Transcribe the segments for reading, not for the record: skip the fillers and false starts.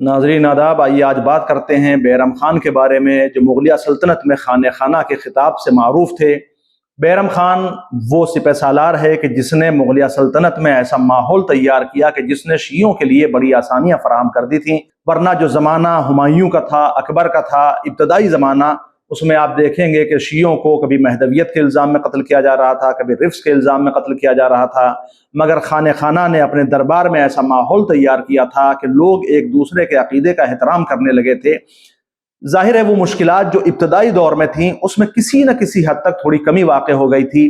ناظرین آداب، آئیے آج بات کرتے ہیں بیرم خان کے بارے میں، جو مغلیہ سلطنت میں خانہ خانہ کے خطاب سے معروف تھے۔ بیرم خان وہ سپہ سالار ہے کہ جس نے مغلیہ سلطنت میں ایسا ماحول تیار کیا کہ جس نے شیعوں کے لیے بڑی آسانیاں فراہم کر دی تھیں، ورنہ جو زمانہ ہمایوں کا تھا، اکبر کا تھا، ابتدائی زمانہ، اس میں آپ دیکھیں گے کہ شیعوں کو کبھی مہدویت کے الزام میں قتل کیا جا رہا تھا، کبھی رفض کے الزام میں قتل کیا جا رہا تھا، مگر خانہ خانہ نے اپنے دربار میں ایسا ماحول تیار کیا تھا کہ لوگ ایک دوسرے کے عقیدے کا احترام کرنے لگے تھے۔ ظاہر ہے وہ مشکلات جو ابتدائی دور میں تھیں اس میں کسی نہ کسی حد تک تھوڑی کمی واقع ہو گئی تھی۔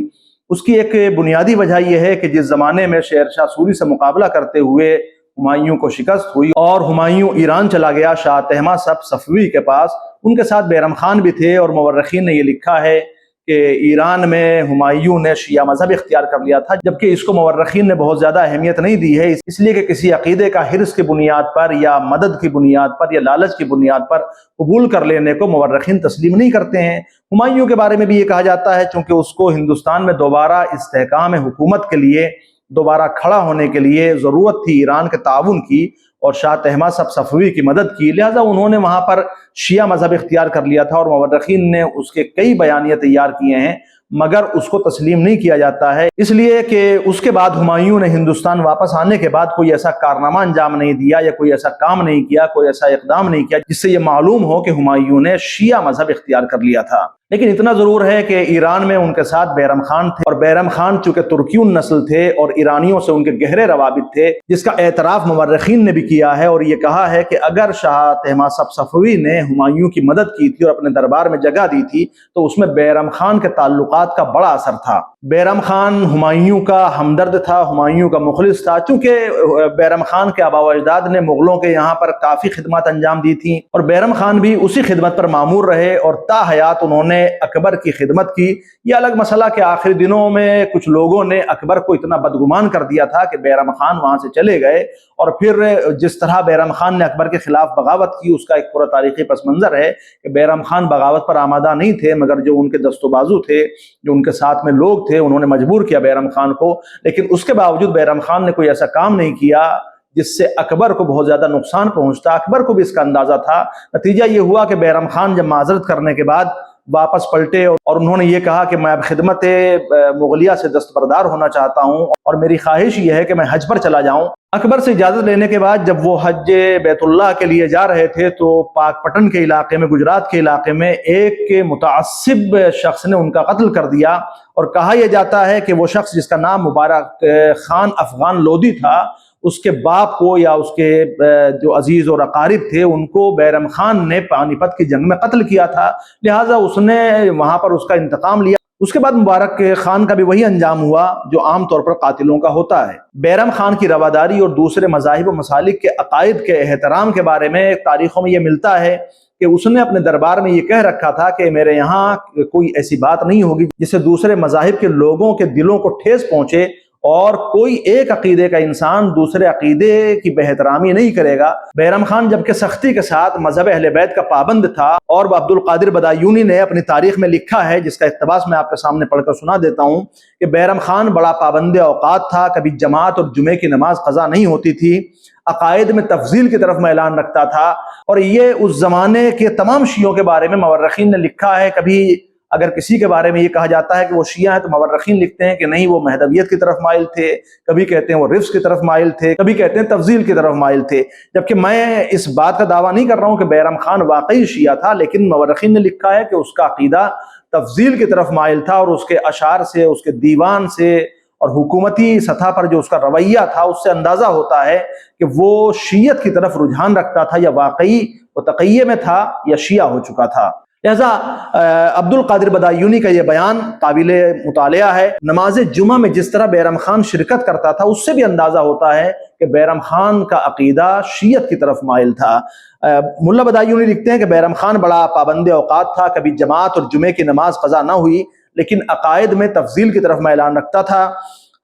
اس کی ایک بنیادی وجہ یہ ہے کہ جس زمانے میں شیر شاہ سوری سے مقابلہ کرتے ہوئے ہمایوں کو شکست ہوئی اور ہمایوں ایران چلا گیا شاہ طہماسپ صفوی کے پاس، ان کے ساتھ بیرم خان بھی تھے، اور مورخین نے یہ لکھا ہے کہ ایران میں ہمایوں نے شیعہ مذہب اختیار کر لیا تھا، جبکہ اس کو مورخین نے بہت زیادہ اہمیت نہیں دی ہے، اس لیے کہ کسی عقیدے کا حرص کی بنیاد پر یا مدد کی بنیاد پر یا لالچ کی بنیاد پر قبول کر لینے کو مورخین تسلیم نہیں کرتے ہیں۔ ہمایوں کے بارے میں بھی یہ کہا جاتا ہے چونکہ اس کو ہندوستان میں دوبارہ استحکام حکومت کے لیے، دوبارہ کھڑا ہونے کے لیے ضرورت تھی ایران کے تعاون کی اور شاہ طہماسپ صفوی کی مدد کی، لہٰذا انہوں نے وہاں پر شیعہ مذہب اختیار کر لیا تھا، اور مورخین نے اس کے کئی بیانیے تیار کیے ہیں، مگر اس کو تسلیم نہیں کیا جاتا ہے، اس لیے کہ اس کے بعد ہمایوں نے ہندوستان واپس آنے کے بعد کوئی ایسا کارنامہ انجام نہیں دیا یا کوئی ایسا کام نہیں کیا، کوئی ایسا اقدام نہیں کیا جس سے یہ معلوم ہو کہ ہمایوں نے شیعہ مذہب اختیار کر لیا تھا۔ لیکن اتنا ضرور ہے کہ ایران میں ان کے ساتھ بیرم خان تھے، اور بیرم خان چونکہ ترکیون نسل تھے اور ایرانیوں سے ان کے گہرے روابط تھے، جس کا اعتراف مورخین نے بھی کیا ہے، اور یہ کہا ہے کہ اگر شاہ طہماسپ صفوی نے ہمایوں کی مدد کی تھی اور اپنے دربار میں جگہ دی تھی تو اس میں بیرم خان کے تعلقات کا بڑا اثر تھا۔ بیرم خان ہمایوں کا ہمدرد تھا، ہمایوں کا مخلص تھا، چونکہ بیرم خان کے آباء و اجداد نے مغلوں کے یہاں پر کافی خدمات انجام دی تھیں، اور بیرم خان بھی اسی خدمت پر معمور رہے اور تا حیات انہوں نے اکبر کی خدمت کی۔ یہ الگ مسئلہ کہ آخری دنوں میں کچھ لوگوں نے اکبر کو اتنا بدگمان کر دیا تھا کہ بیرم خان وہاں سے چلے گئے، اور پھر جس طرح بیرم خان نے اکبر کے خلاف بغاوت کی اس کا ایک پورا تاریخی پس منظر ہے کہ بیرم خان بغاوت پر آمادہ نہیں تھے، مگر جو ان کے دست و بازو تھے، جو ان کے ساتھ میں لوگ تھے، انہوں نے مجبور کیا بیرم خان کو، لیکن اس کے باوجود بیرم خان نے کوئی ایسا کام نہیں کیا جس سے اکبر کو بہت زیادہ نقصان پہنچتا۔ اکبر کو بھی اس کا اندازہ تھا۔ نتیجہ یہ ہوا کہ بیرم خان جب معذرت کرنے کے بعد واپس پلٹے اور انہوں نے یہ کہا کہ میں اب خدمت مغلیہ سے دستبردار ہونا چاہتا ہوں اور میری خواہش یہ ہے کہ میں حج پر چلا جاؤں۔ اکبر سے اجازت لینے کے بعد جب وہ حج بیت اللہ کے لیے جا رہے تھے تو پاک پٹن کے علاقے میں، گجرات کے علاقے میں ایک متعصب شخص نے ان کا قتل کر دیا، اور کہا یہ جاتا ہے کہ وہ شخص جس کا نام مبارک خان افغان لودھی تھا، اس کے باپ کو یا اس کے جو عزیز اور اقارب تھے ان کو بیرم خان نے پانی پت کی جنگ میں قتل کیا تھا، لہٰذا اس نے وہاں پر اس کا انتقام لیا۔ اس کے بعد مبارک خان کا بھی وہی انجام ہوا جو عام طور پر قاتلوں کا ہوتا ہے۔ بیرم خان کی رواداری اور دوسرے مذاہب و مسالک کے عقائد کے احترام کے بارے میں تاریخوں میں یہ ملتا ہے کہ اس نے اپنے دربار میں یہ کہہ رکھا تھا کہ میرے یہاں کوئی ایسی بات نہیں ہوگی جس سے دوسرے مذاہب کے لوگوں کے دلوں کو ٹھیس پہنچے، اور کوئی ایک عقیدے کا انسان دوسرے عقیدے کی بے احترامی نہیں کرے گا۔ بیرم خان جبکہ سختی کے ساتھ مذہب اہل بیت کا پابند تھا، اور عبد القادر بدایونی نے اپنی تاریخ میں لکھا ہے، جس کا اقتباس میں آپ کے سامنے پڑھ کر سنا دیتا ہوں، کہ بیرم خان بڑا پابند اوقات تھا، کبھی جماعت اور جمعے کی نماز قضا نہیں ہوتی تھی، عقائد میں تفضیل کی طرف میلان رکھتا تھا، اور یہ اس زمانے کے تمام شیعوں کے بارے میں مورخین نے لکھا ہے۔ کبھی اگر کسی کے بارے میں یہ کہا جاتا ہے کہ وہ شیعہ ہیں تو مورخین لکھتے ہیں کہ نہیں، وہ مہدویت کی طرف مائل تھے، کبھی کہتے ہیں وہ رفض کی طرف مائل تھے، کبھی کہتے ہیں تفضیل کی طرف مائل تھے، جبکہ میں اس بات کا دعویٰ نہیں کر رہا ہوں کہ بیرم خان واقعی شیعہ تھا، لیکن مورخین نے لکھا ہے کہ اس کا عقیدہ تفضیل کی طرف مائل تھا، اور اس کے اشعار سے، اس کے دیوان سے اور حکومتی سطح پر جو اس کا رویہ تھا اس سے اندازہ ہوتا ہے کہ وہ شیعت کی طرف رجحان رکھتا تھا، یا واقعی وہ تقیہ میں تھا یا شیعہ ہو چکا تھا۔ لہذا عبد القادر بدایونی کا یہ بیان قابل مطالعہ ہے۔ نماز جمعہ میں جس طرح بیرم خان شرکت کرتا تھا اس سے بھی اندازہ ہوتا ہے کہ بیرم خان کا عقیدہ شیعت کی طرف مائل تھا۔ ملا بدایونی لکھتے ہیں کہ بیرم خان بڑا پابند اوقات تھا، کبھی جماعت اور جمعے کی نماز قضا نہ ہوئی، لیکن عقائد میں تفضیل کی طرف میلان رکھتا تھا۔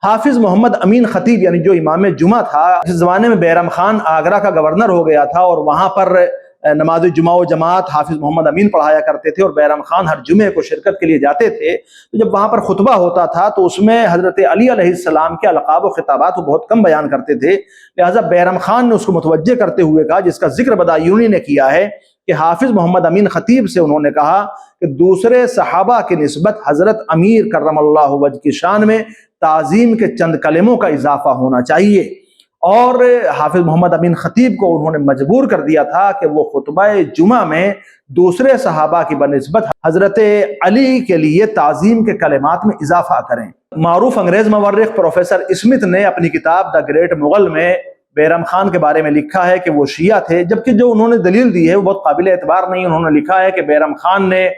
حافظ محمد امین خطیب یعنی جو امام جمعہ تھا، اس زمانے میں بیرم خان آگرہ کا گورنر ہو گیا تھا، اور وہاں پر نماز جمعہ و جماعت حافظ محمد امین پڑھایا کرتے تھے اور بیرم خان ہر جمعے کو شرکت کے لیے جاتے تھے، تو جب وہاں پر خطبہ ہوتا تھا تو اس میں حضرت علی علیہ السلام کے القاب و خطابات وہ بہت کم بیان کرتے تھے، لہٰذا بیرم خان نے اس کو متوجہ کرتے ہوئے کہا، جس کا ذکر بدایونی نے کیا ہے کہ حافظ محمد امین خطیب سے انہوں نے کہا کہ دوسرے صحابہ کی نسبت حضرت امیر کرم اللہ وجہ کی شان میں تعظیم کے چند کلموں کا اضافہ ہونا چاہیے، اور حافظ محمد امین خطیب کو انہوں نے مجبور کر دیا تھا کہ وہ خطبہ جمعہ میں دوسرے صحابہ کی بنسبت حضرت علی کے لیے تعظیم کے کلمات میں اضافہ کریں۔ معروف انگریز مورخ پروفیسر اسمتھ نے اپنی کتاب دا گریٹ مغل میں بیرم خان کے بارے میں لکھا ہے کہ وہ شیعہ تھے، جبکہ جو انہوں نے دلیل دی ہے وہ بہت قابل اعتبار نہیں۔ انہوں نے لکھا ہے کہ بیرم خان نے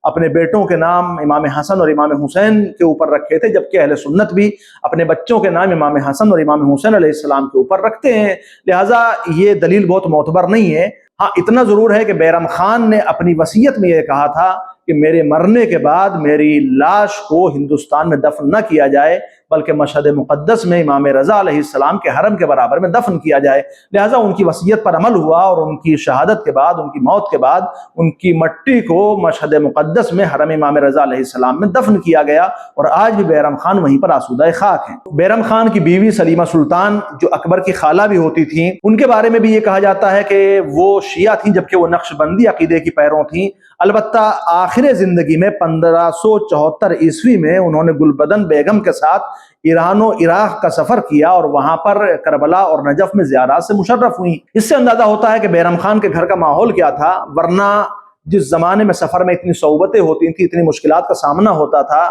اپنے بیٹوں کے نام امام حسن اور امام حسین کے اوپر رکھے تھے، جبکہ اہل سنت بھی اپنے بچوں کے نام امام حسن اور امام حسین علیہ السلام کے اوپر رکھتے ہیں، لہٰذا یہ دلیل بہت معتبر نہیں ہے۔ ہاں اتنا ضرور ہے کہ بیرم خان نے اپنی وصیت میں یہ کہا تھا کہ میرے مرنے کے بعد میری لاش کو ہندوستان میں دفن نہ کیا جائے بلکہ مشہد مقدس میں امام رضا علیہ السلام کے حرم کے برابر میں دفن کیا جائے، لہٰذا ان کی وصیت پر عمل ہوا اور ان کی شہادت کے بعد، ان کی موت کے بعد ان کی مٹی کو مشہد مقدس میں حرم امام رضا علیہ السلام میں دفن کیا گیا، اور آج بھی بیرم خان وہیں پر آسودہ خاک ہیں۔ بیرم خان کی بیوی سلیمہ سلطان جو اکبر کی خالہ بھی ہوتی تھیں، ان کے بارے میں بھی یہ کہا جاتا ہے کہ وہ شیعہ تھیں جبکہ وہ نقشبندی عقیدے کی پیروں تھیں، البتہ آخر زندگی میں 1574 عیسوی میں انہوں نے گلبدن بیگم کے ساتھ ایران و عراق کا سفر کیا اور وہاں پر کربلا اور نجف میں زیارات سے مشرف ہوئیں۔ اس سے اندازہ ہوتا ہے کہ بیرم خان کے گھر کا ماحول کیا تھا، ورنہ جس زمانے میں سفر میں اتنی صعوبتیں ہوتی تھیں، اتنی مشکلات کا سامنا ہوتا تھا،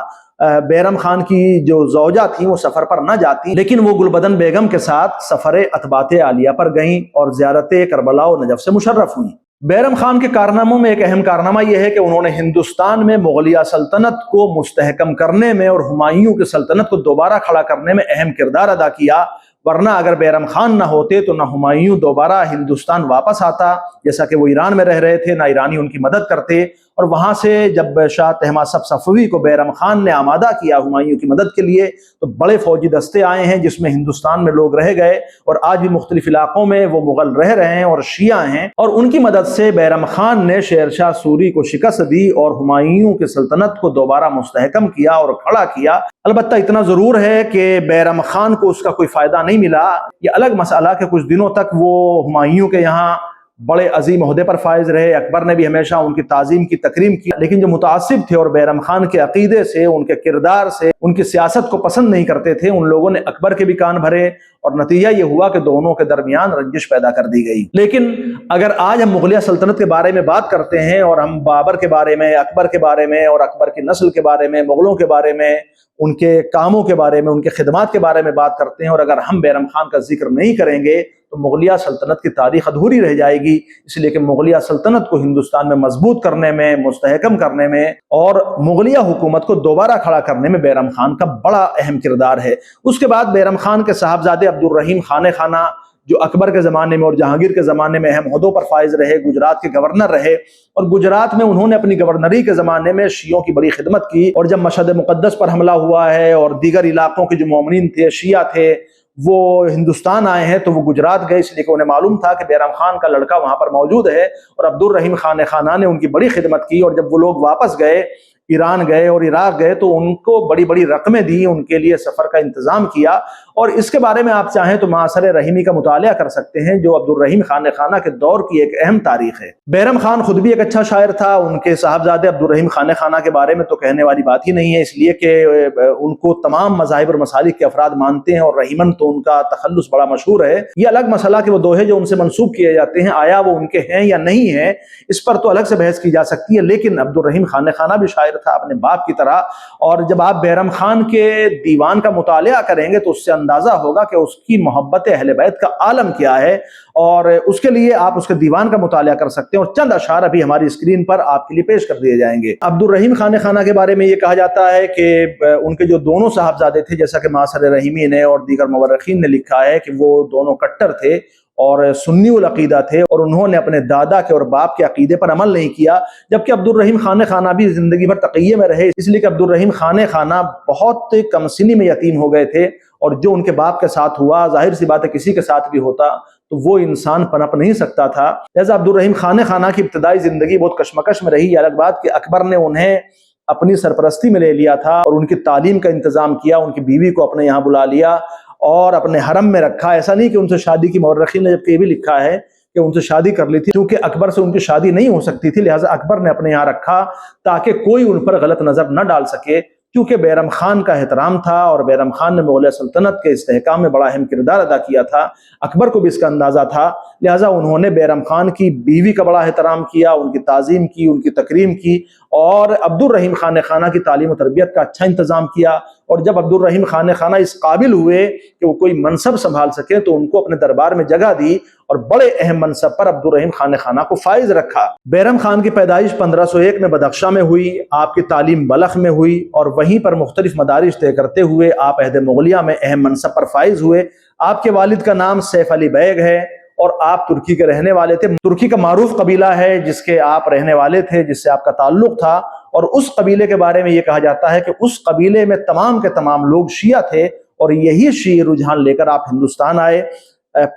بیرم خان کی جو زوجہ تھیں وہ سفر پر نہ جاتی، لیکن وہ گلبدن بیگم کے ساتھ سفر اتباط عالیہ پر گئیں اور زیارت کربلا و نجف سے مشرف ہوئیں۔ بیرم خان کے کارناموں میں ایک اہم کارنامہ یہ ہے کہ انہوں نے ہندوستان میں مغلیہ سلطنت کو مستحکم کرنے میں اور ہمایوں کی سلطنت کو دوبارہ کھڑا کرنے میں اہم کردار ادا کیا، ورنہ اگر بیرم خان نہ ہوتے تو نہ ہمایوں دوبارہ ہندوستان واپس آتا، جیسا کہ وہ ایران میں رہ رہے تھے، نہ ایرانی ان کی مدد کرتے، اور وہاں سے جب شاہ طہماسپ صفوی کو بیرم خان نے آمادہ کیا ہمایوں کی مدد کے لیے تو بڑے فوجی دستے آئے ہیں جس میں ہندوستان میں لوگ رہ گئے، اور آج بھی مختلف علاقوں میں وہ مغل رہ رہے ہیں اور شیعہ ہیں، اور ان کی مدد سے بیرم خان نے شیر شاہ سوری کو شکست دی اور ہمایوں کی سلطنت کو دوبارہ مستحکم کیا اور کھڑا کیا۔ البتہ اتنا ضرور ہے کہ بیرم خان کو اس کا کوئی فائدہ نہیں ملا۔ یہ الگ مسئلہ کہ کچھ دنوں تک وہ ہمایوں کے یہاں بڑے عظیم عہدے پر فائز رہے، اکبر نے بھی ہمیشہ ان کی تعظیم کی تکریم کی، لیکن جو متعصب تھے اور بیرم خان کے عقیدے سے، ان کے کردار سے، ان کی سیاست کو پسند نہیں کرتے تھے، ان لوگوں نے اکبر کے بھی کان بھرے اور نتیجہ یہ ہوا کہ دونوں کے درمیان رنجش پیدا کر دی گئی۔ لیکن اگر آج ہم مغلیہ سلطنت کے بارے میں بات کرتے ہیں اور ہم بابر کے بارے میں، اکبر کے بارے میں اور اکبر کی نسل کے بارے میں، مغلوں کے بارے میں، ان کے کاموں کے بارے میں، ان کے خدمات کے بارے میں بات کرتے ہیں، اور اگر ہم بیرم خان کا ذکر نہیں کریں گے تو مغلیہ سلطنت کی تاریخ ادھوری رہ جائے گی، اس لیے کہ مغلیہ سلطنت کو ہندوستان میں مضبوط کرنے میں، مستحکم کرنے میں اور مغلیہ حکومت کو دوبارہ کھڑا کرنے میں بیرم خان کا بڑا اہم کردار ہے۔ اس کے بعد بیرم خان کے صاحبزادے عبد الرحیم خانِ خانہ جو اکبر کے زمانے میں اور جہانگیر کے زمانے میں اہم عہدوں پر فائز رہے، گجرات کے گورنر رہے، اور گجرات میں انہوں نے اپنی گورنری کے زمانے میں شیعوں کی بڑی خدمت کی، اور جب مشہد مقدس پر حملہ ہوا ہے اور دیگر علاقوں کے جو مومنین تھے، شیعہ تھے، وہ ہندوستان آئے ہیں تو وہ گجرات گئے، اس لیے کہ انہیں معلوم تھا کہ بیرم خان کا لڑکا وہاں پر موجود ہے، اور عبد الرحیم خانِ خانہ نے ان کی بڑی خدمت کی، اور جب وہ لوگ واپس گئے، ایران گئے اور عراق گئے، تو ان کو بڑی بڑی رقمیں دی، ان کے لیے سفر کا انتظام کیا، اور اس کے بارے میں آپ چاہیں تو معاصر رحیمی کا مطالعہ کر سکتے ہیں جو عبد الرحیم خانِ خانہ کے دور کی ایک اہم تاریخ ہے۔ بیرم خان خود بھی ایک اچھا شاعر تھا، ان کے صاحبزادے عبد الرحیم خانِ خانہ کے بارے میں تو کہنے والی بات ہی نہیں ہے، اس لیے کہ ان کو تمام مذاہب اور مسالک کے افراد مانتے ہیں، اور رحیمن تو ان کا تخلص بڑا مشہور ہے۔ یہ الگ مسئلہ کہ وہ دوہے جو ان سے منسوب کیے جاتے ہیں آیا وہ ان کے ہیں یا نہیں ہیں، اس پر تو الگ سے بحث کی جا سکتی ہے، لیکن عبد الرحیم خانِ خانہ بھی شاعر تھا اپنے باپ کی طرح، اور جب آپ بیرم خان کے دیوان کا مطالعہ کریں گے تو اس سے اندازہ ہوگا کہ اس کی محبت اہل بیت کا عالم کیا ہے، اور اس کے لیے آپ اس کے دیوان کا مطالعہ کر سکتے ہیں، اور چند اشعار ابھی ہماری اسکرین پر آپ کے لیے پیش کر دیے جائیں گے۔ عبد الرحیم خانِ خانہ کے بارے میں یہ کہا جاتا ہے کہ ان کے جو دونوں صاحبزادے تھے، جیسا کہ معاصر رحیمی نے اور دیگر مورخین نے لکھا ہے کہ وہ دونوں کٹر تھے اور سنی العقیدہ تھے، اور انہوں نے اپنے دادا کے اور باپ کے عقیدے پر عمل نہیں کیا، جبکہ عبد الرحیم خانِ خانہ بھی زندگی بھر تقیے میں رہے، اس لیے کہ عبد الرحیم خانِ خانہ بہت کم سنی میں یتیم ہو گئے تھے، اور جو ان کے باپ کے ساتھ ہوا، ظاہر سی بات ہے کسی کے ساتھ بھی ہوتا تو وہ انسان پنپ نہیں سکتا تھا۔ لہذا عبد الرحیم خانِ خانہ کی ابتدائی زندگی بہت کشمکش میں رہی۔ یہ الگ بات کہ اکبر نے انہیں اپنی سرپرستی میں لے لیا تھا اور ان کی تعلیم کا انتظام کیا، ان کی بیوی کو اپنے یہاں بلا لیا اور اپنے حرم میں رکھا۔ ایسا نہیں کہ ان سے شادی کی، مورخین نے جبکہ یہ بھی لکھا ہے کہ ان سے شادی کر لی تھی، کیونکہ اکبر سے ان کی شادی نہیں ہو سکتی تھی، لہٰذا اکبر نے اپنے یہاں رکھا تاکہ کوئی ان پر غلط نظر نہ ڈال سکے، کیونکہ بیرم خان کا احترام تھا اور بیرم خان نے مغلیہ سلطنت کے استحکام میں بڑا اہم کردار ادا کیا تھا۔ اکبر کو بھی اس کا اندازہ تھا، لہٰذا انہوں نے بیرم خان کی بیوی کا بڑا احترام کیا، ان کی تعظیم کی، ان کی تکریم کی، اور عبد الرحیم خانِ خانہ کی تعلیم و تربیت کا اچھا انتظام کیا۔ اور جب عبد الرحیم خانِ خانہ اس قابل ہوئے کہ وہ کوئی منصب سنبھال سکے تو ان کو اپنے دربار میں جگہ دی اور بڑے اہم منصب پر عبد الرحیم خانِ خانہ کو فائز رکھا۔ بیرم خان کی پیدائش 1501 میں بدخشاں میں ہوئی، آپ کی تعلیم بلخ میں ہوئی اور وہیں پر مختلف مدارس طے کرتے ہوئے آپ عہد مغلیہ میں اہم منصب پر فائز ہوئے۔ آپ کے والد کا نام سیف علی بیگ ہے اور آپ ترکی کے رہنے والے تھے۔ ترکی کا معروف قبیلہ ہے جس کے آپ رہنے والے تھے، جس سے آپ کا تعلق تھا، اور اس قبیلے کے بارے میں یہ کہا جاتا ہے کہ اس قبیلے میں تمام کے تمام لوگ شیعہ تھے اور یہی شیعہ رجحان لے کر آپ ہندوستان آئے۔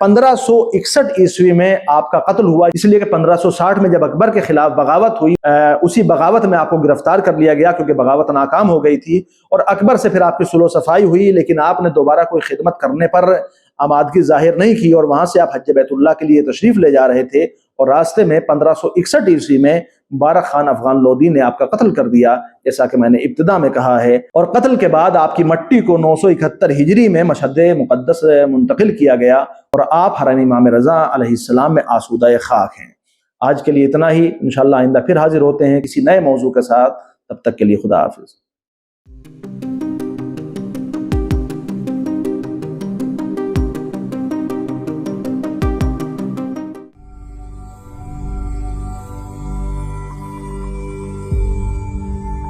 1561 عیسوی میں آپ کا قتل ہوا، اس لیے کہ 1560 میں جب اکبر کے خلاف بغاوت ہوئی، اسی بغاوت میں آپ کو گرفتار کر لیا گیا کیونکہ بغاوت ناکام ہو گئی تھی، اور اکبر سے پھر آپ کی صلح و صفائی ہوئی، لیکن آپ نے دوبارہ کوئی خدمت کرنے پر آمادگی ظاہر نہیں کی اور وہاں سے آپ حج بیت اللہ کے لیے تشریف لے جا رہے تھے اور راستے میں 1561 عیسوی میں مبارک خان افغان لودھی نے آپ کا قتل کر دیا، جیسا کہ میں نے ابتدا میں کہا ہے، اور قتل کے بعد آپ کی مٹی کو 971 ہجری میں مشہد مقدس منتقل کیا گیا اور آپ حرم امام رضا علیہ السلام میں آسودہ خاک ہیں۔ آج کے لیے اتنا ہی، انشاءاللہ آئندہ پھر حاضر ہوتے ہیں کسی نئے موضوع کے ساتھ، تب تک کے لیے خدا حافظ۔